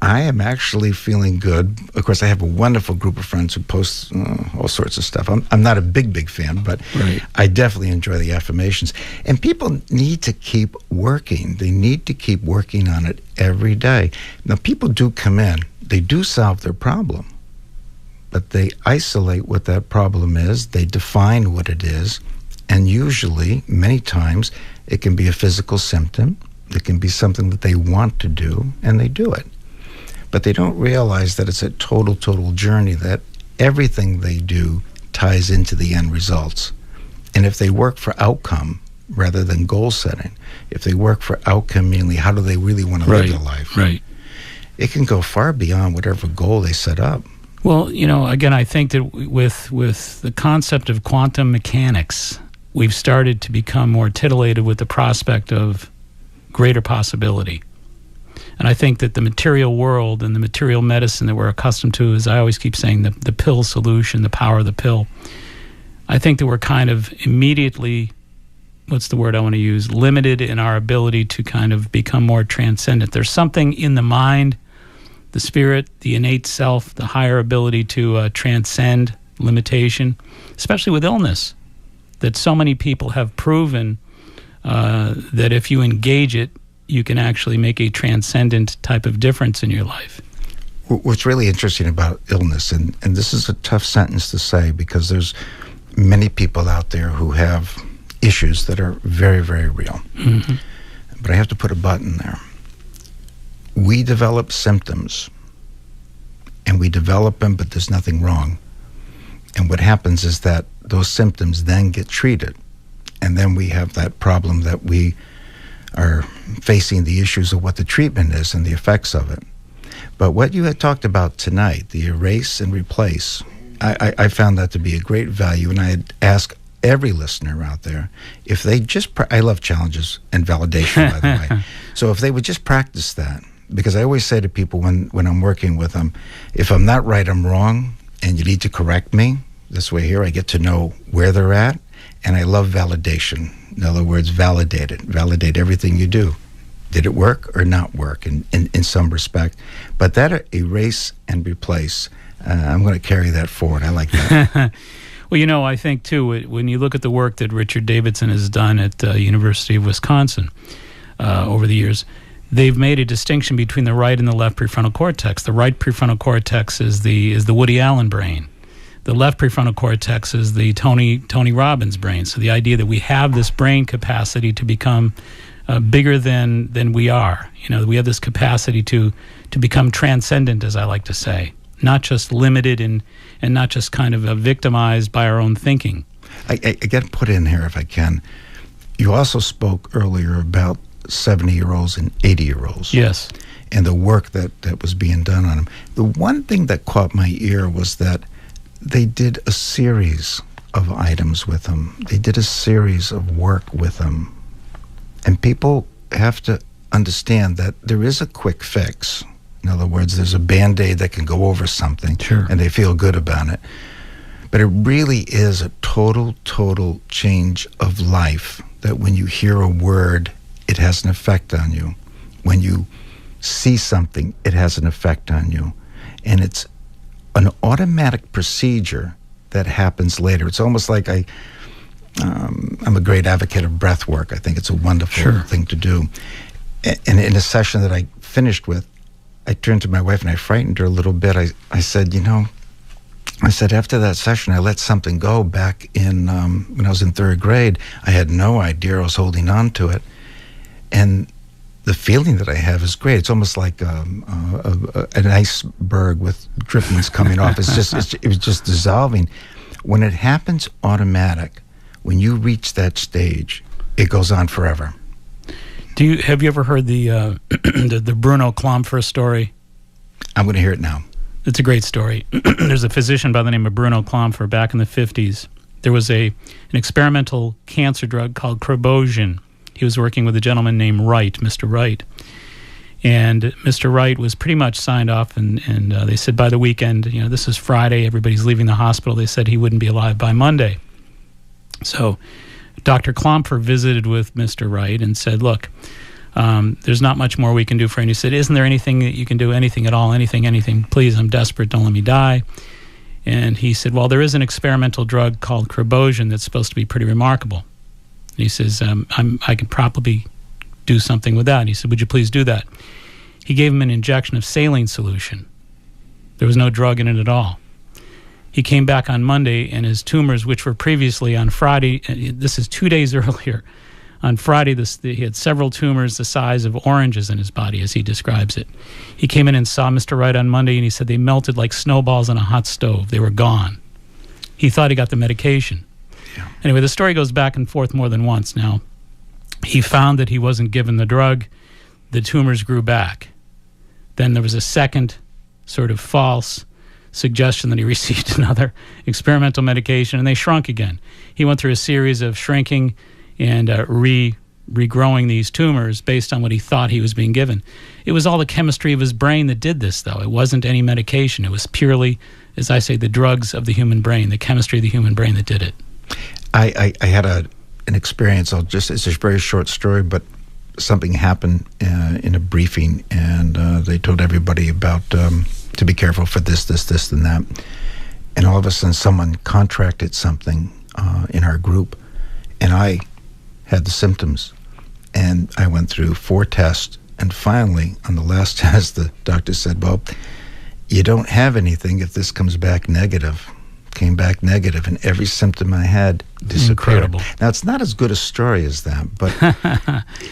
I am actually feeling good. Of course, I have a wonderful group of friends who post all sorts of stuff. I'm not a big fan, but
Right.
I definitely enjoy the affirmations. And people need to keep working. They need to keep working on it every day. Now, people do come in. They do solve their problem. But they isolate what that problem is. They define what it is. And usually, many times, it can be a physical symptom. It can be something that they want to do, and they do it. But they don't realize that it's a total journey, that everything they do ties into the end results. And if they work for outcome rather than goal setting, if they work for outcome, mainly how do they really want to live their life?
Right.
It can go far beyond whatever goal they set up.
Well, again, I think that with the concept of quantum mechanics, we've started to become more titillated with the prospect of greater possibility. And I think that the material world and the material medicine that we're accustomed to, as I always keep saying, the pill solution, the power of the pill, I think that we're kind of immediately, what's the word I want to use, limited in our ability to kind of become more transcendent. There's something in the mind, the spirit, the innate self, the higher ability to transcend limitation, especially with illness, that so many people have proven that if you engage it, you can actually make a transcendent type of difference in your life.
What's really interesting about illness, and this is a tough sentence to say because there's many people out there who have issues that are very, very real.
Mm-hmm.
But I have to put a button there. We develop symptoms, and we develop them, but there's nothing wrong. And what happens is that those symptoms then get treated, and then we have that problem that we are facing the issues of what the treatment is and the effects of it. But what you had talked about tonight, the erase and replace, I found that to be a great value, and I'd ask every listener out there if they just, I love challenges and validation, by the way. So if they would just practice that, because I always say to people when I'm working with them, if I'm not right, I'm wrong, and you need to correct me. This way here, I get to know where they're at, and I love validation. In other words, validate it. Validate everything you do. Did it work or not work in some respect? But that erase and replace, I'm going to carry that forward. I like that.
Well, I think, too, when you look at the work that Richard Davidson has done at the University of Wisconsin over the years, they've made a distinction between the right and the left prefrontal cortex. The right prefrontal cortex is the Woody Allen brain. The left prefrontal cortex is the Tony Robbins brain. So the idea that we have this brain capacity to become bigger than we are. We have this capacity to become transcendent, as I like to say, not just limited and not just kind of victimized by our own thinking.
I got to put in here if I can. You also spoke earlier about 70-year-olds and 80-year-olds.
Yes.
and the work that was being done on him. The one thing that caught my ear was that they did a series of items with him. They did a series of work with him. And people have to understand that there is a quick fix. In other words, there's a Band-Aid that can go over something,
Sure.
and they feel good about it. But it really is a total change of life, that when you hear a word, it has an effect on you. When you see something, it has an effect on you. And it's an automatic procedure that happens later. It's almost like I'm a great advocate of breath work. I think it's a wonderful
Sure.
thing to do. And in a session that I finished with, I turned to my wife and I frightened her a little bit. I said, after that session, I let something go back in when I was in third grade. I had no idea I was holding on to it. And the feeling that I have is great. It's almost like an iceberg with drippings coming off. It was just dissolving. When it happens automatic, when you reach that stage, it goes on forever.
Have you ever heard the the Bruno Klomfer story?
I'm going to hear it now.
It's a great story. There's a physician by the name of Bruno Klomfer back in the 50s. There was an experimental cancer drug called Crobozin. He was working with a gentleman named Wright, Mr. Wright. And Mr. Wright was pretty much signed off, and they said by the weekend, this is Friday, everybody's leaving the hospital. They said he wouldn't be alive by Monday. So Dr. Klomfer visited with Mr. Wright and said, look, there's not much more we can do for you. And he said, isn't there anything that you can do, anything at all, anything, please, I'm desperate, don't let me die. And he said, well, there is an experimental drug called Crobozin that's supposed to be pretty remarkable. And he says, I can probably do something with that. And he said, would you please do that? He gave him an injection of saline solution. There was no drug in it at all. He came back on Monday, and his tumors, which were previously on Friday, this is 2 days earlier, on Friday he had several tumors the size of oranges in his body, as he describes it. He came in and saw Mr. Wright on Monday, and he said they melted like snowballs on a hot stove. They were gone. He thought he got the medication. Yeah. Anyway, the story goes back and forth more than once now. He found that he wasn't given the drug. The tumors grew back. Then there was a second sort of false suggestion that he received another experimental medication, and they shrunk again. He went through a series of shrinking and regrowing these tumors based on what he thought he was being given. It was all the chemistry of his brain that did this, though. It wasn't any medication. It was purely, as I say, the drugs of the human brain, the chemistry of the human brain that did it.
I had an experience. It's a very short story, but something happened in a briefing, and they told everybody about to be careful for this, and that. And all of a sudden, someone contracted something in our group, and I had the symptoms. And I went through 4 tests, and finally, on the last test, the doctor said, well, you don't have anything if this comes back negative. Came back negative, and every symptom I had disappeared.
Incredible.
Now, it's not as good a story as that, but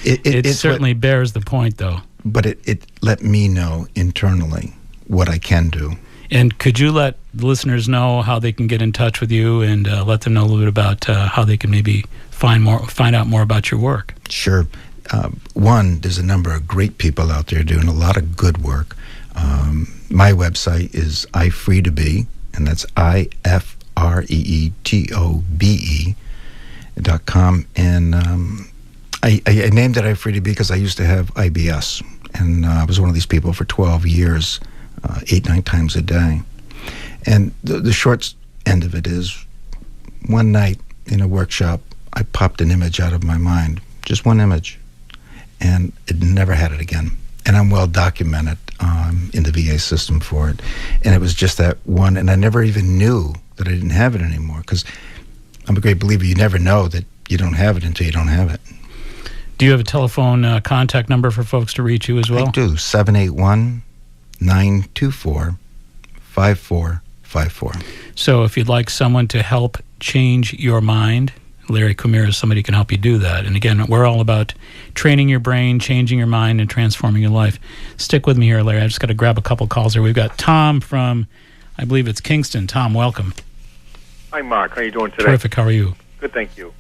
it certainly bears the point, though.
But it let me know internally what I can do.
And could you let the listeners know how they can get in touch with you, and let them know a little bit about how they can maybe find out more about your work?
Sure. One, there's a number of great people out there doing a lot of good work. My website is iFreetobe, and that's IFREETOBE.com. And I named it iFreetobe because I used to have IBS, and I was one of these people for 12 years, 8-9 times a day. And the short end of it is, one night in a workshop, I popped an image out of my mind, just one image, and it never had it again. And I'm well documented in the VA system for it. And it was just that one, and I never even knew that I didn't have it anymore, because I'm a great believer you never know that you don't have it until you don't have it.
Do you have a telephone contact number for folks to reach you as well?
I do, 781-924-5454.
So if you'd like someone to help change your mind, Larry Kumir is somebody who can help you do that. And again, we're all about training your brain, changing your mind, and transforming your life. Stick with me here, Larry. I just got to grab a couple calls here. We've got Tom from, I believe it's Kingston. Tom, welcome.
Hi, Mark. How are you doing today?
Terrific. How are you?
Good, thank you.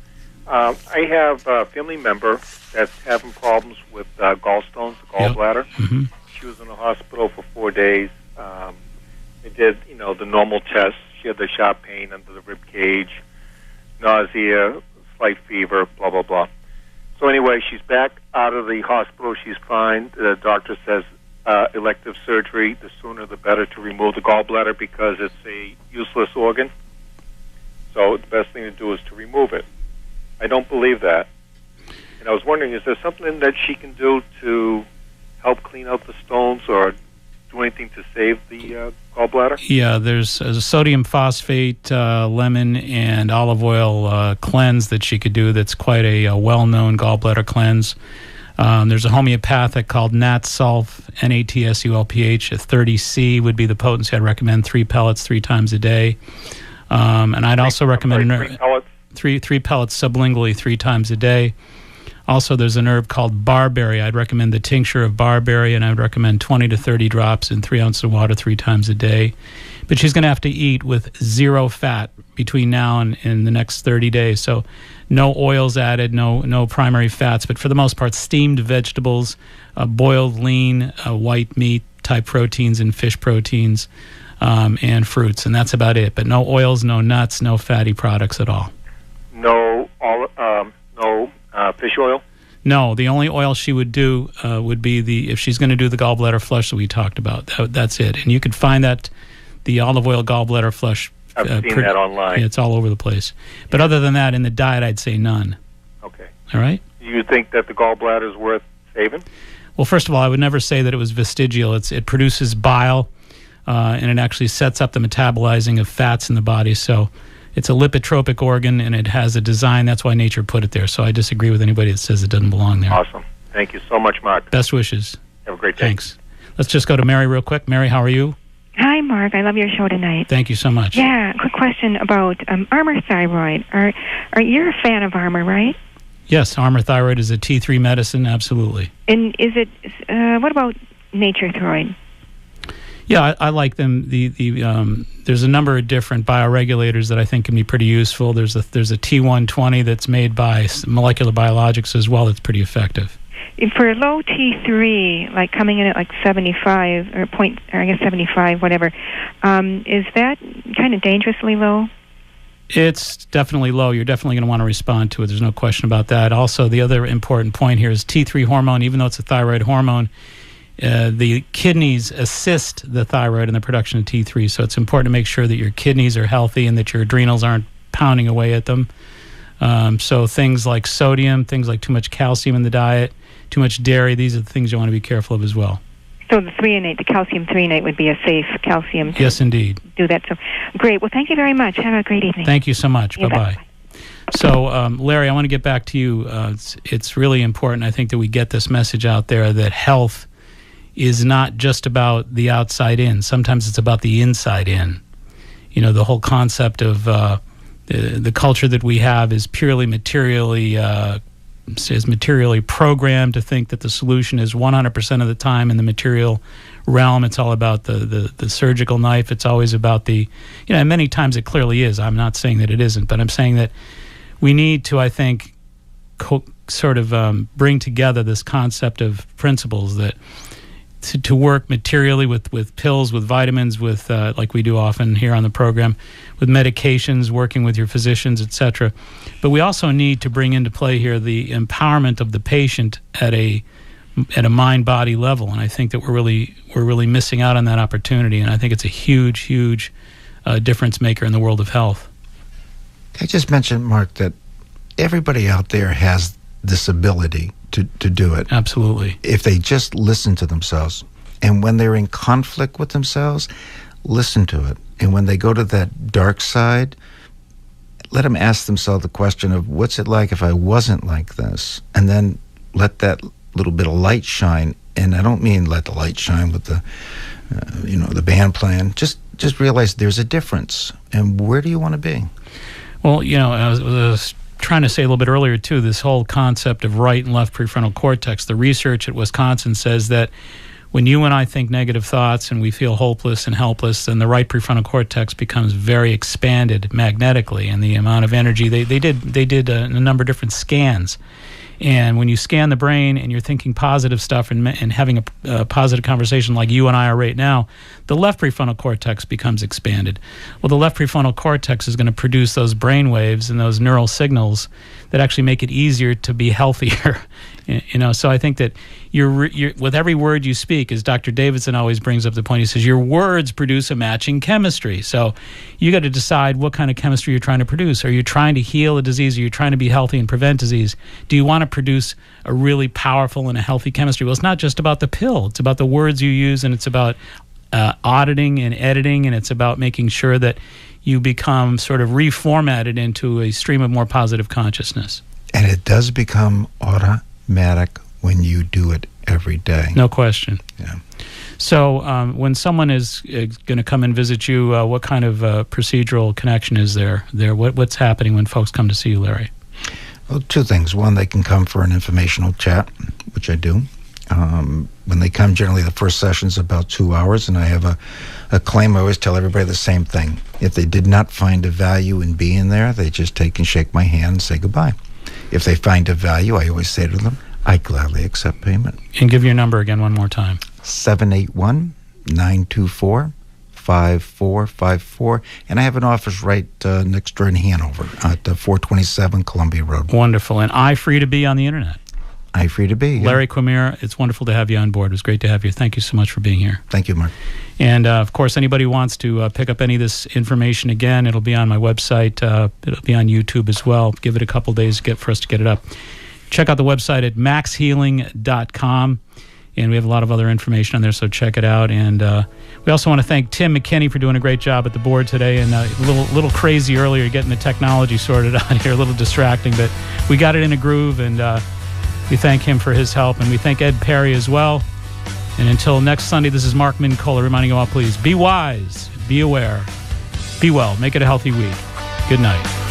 I have a family member that's having problems with gallstones, the gallbladder.
Yeah. Mm-hmm.
She was in the hospital for 4 days. They did, the normal tests. She had the sharp pain under the rib cage, nausea, slight fever, blah, blah, blah. So anyway, she's back out of the hospital. She's fine. The doctor says elective surgery, the sooner the better, to remove the gallbladder because it's a useless organ. So the best thing to do is to remove it. I don't believe that. And I was wondering, is there something that she can do to help clean out the stones or do anything to save the gallbladder?
Yeah, there's a sodium phosphate, lemon, and olive oil cleanse that she could do that's quite a well-known gallbladder cleanse. There's a homeopathic called Natsulf, Natsulph. 30C would be the potency. I'd recommend 3 pellets 3 times a day. And I'd also recommend
3 pellets?
Three pellets sublingually 3 times a day. Also, there's an herb called barberry. I'd recommend the tincture of barberry, and I would recommend 20 to 30 drops in 3 ounces of water 3 times a day. But she's going to have to eat with 0 fat between now and in the next 30 days. So no oils added, no primary fats, but for the most part, steamed vegetables, boiled lean, white meat type proteins and fish proteins, and fruits. And that's about it. But no oils, no nuts, no fatty products at all.
No fish oil?
No, the only oil she would do would be if she's going to do the gallbladder flush that we talked about. That's it. And you could find that, the olive oil gallbladder flush.
I've seen that online.
Yeah, it's all over the place. But other than that, in the diet, I'd say none.
Okay.
All right?
You think that the gallbladder is worth saving?
Well, first of all, I would never say that it was vestigial. It produces bile, and it actually sets up the metabolizing of fats in the body. So it's a lipotropic organ, and it has a design. That's why nature put it there. So I disagree with anybody that says it doesn't belong there.
Awesome. Thank you so much, Mark.
Best wishes.
Have a great day.
Thanks. Let's just go to Mary real quick. Mary, how are you?
Hi, Mark. I love your show tonight.
Thank you so much.
Yeah, quick question about Armour Thyroid. Are you're a fan of Armour, right?
Yes, Armour Thyroid is a T3 medicine, absolutely.
And is it? What about Nature Thyroid?
Yeah, I like them. There's a number of different bioregulators that I think can be pretty useful. There's a T120 that's made by Molecular Biologics as well. That's pretty effective.
For low T3, like coming in at like 75 or 75, whatever, is that kind of dangerously low?
It's definitely low. You're definitely going to want to respond to it. There's no question about that. Also, the other important point here is T3 hormone, even though it's a thyroid hormone, the kidneys assist the thyroid in the production of T3. So it's important to make sure that your kidneys are healthy and that your adrenals aren't pounding away at them. So things like sodium, things like too much calcium in the diet, too much dairy, these are the things you want to be careful of as well.
So the threonate, the calcium threonate would be a safe calcium.
Yes, indeed.
Do that. So great. Well, thank you very much. Have a great evening.
Thank you so much.
Yeah,
bye-bye. So, Larry, I want to get back to you. It's really important, I think, that we get this message out there that health is not just about the outside in. Sometimes it's about the inside in. You know, the whole concept of the culture that we have is purely materially programmed to think that the solution is 100% of the time in the material realm. It's all about the surgical knife. It's always about and many times it clearly is. I'm not saying that it isn't, but I'm saying that we need to, I think, bring together this concept of principles that to work materially with pills, with vitamins, with like we do often here on the program, with medications, working with your physicians, etc. But we also need to bring into play here the empowerment of the patient at a mind-body level, and I think that we're really missing out on that opportunity. And I think it's a huge difference maker in the world of health.
I just mentioned, Mark, that everybody out there has this ability to do it.
Absolutely.
If they just listen to themselves. And when they're in conflict with themselves, listen to it. And when they go to that dark side, let them ask themselves the question of, what's it like if I wasn't like this? And then let that little bit of light shine. And I don't mean let the light shine with the, the band plan. Just realize there's a difference. And where do you want to be?
Well, I was trying to say a little bit earlier, too, this whole concept of right and left prefrontal cortex. The research at Wisconsin says that when you and I think negative thoughts and we feel hopeless and helpless, then the right prefrontal cortex becomes very expanded magnetically, and the amount of energy they did a number of different scans, And when you scan the brain and you're thinking positive stuff and having a positive conversation like you and I are right now, the left prefrontal cortex becomes expanded. Well, the left prefrontal cortex is going to produce those brain waves and those neural signals that actually make it easier to be healthier. So I think that you're with every word you speak, as Dr. Davidson always brings up the point, he says your words produce a matching chemistry. So you got to decide what kind of chemistry you're trying to produce. Are you trying to heal a disease? Are you trying to be healthy and prevent disease? Do you want to produce a really powerful and a healthy chemistry? Well, it's not just about the pill. It's about the words you use, and it's about auditing and editing, and it's about making sure that you become sort of reformatted into a stream of more positive consciousness.
And it does become automatic when you do it every day.
No question.
Yeah.
So when someone is going to come and visit you, what kind of procedural connection is there? What's happening when folks come to see you, Larry?
Well, two things. One, they can come for an informational chat, which I do. When they come, generally the first session is about 2 hours, and I have a claim. I always tell everybody the same thing. If they did not find a value in being there, they just take and shake my hand and say goodbye. If they find a value, I always say to them, I gladly accept payment.
And give your number again one more time.
781-924-5454. And I have an office right next door in Hanover at 427 Columbia Road.
Wonderful. And iFree to be on the internet.
iFree to be. Yeah.
Larry Quamira, it's wonderful to have you on board. It was great to have you. Thank you so much for being here.
Thank you, Mark.
And, of course, anybody who wants to pick up any of this information again, it'll be on my website. It'll be on YouTube as well. Give it a couple days for us to get it up. Check out the website at maxhealing.com. And we have a lot of other information on there, so check it out. And we also want to thank Tim McKinney for doing a great job at the board today. And a little crazy earlier getting the technology sorted out here, a little distracting, but we got it in a groove, and we thank him for his help. And we thank Ed Perry as well. And until next Sunday, this is Mark Mincola reminding you all, please be wise, be aware, be well, make it a healthy week. Good night.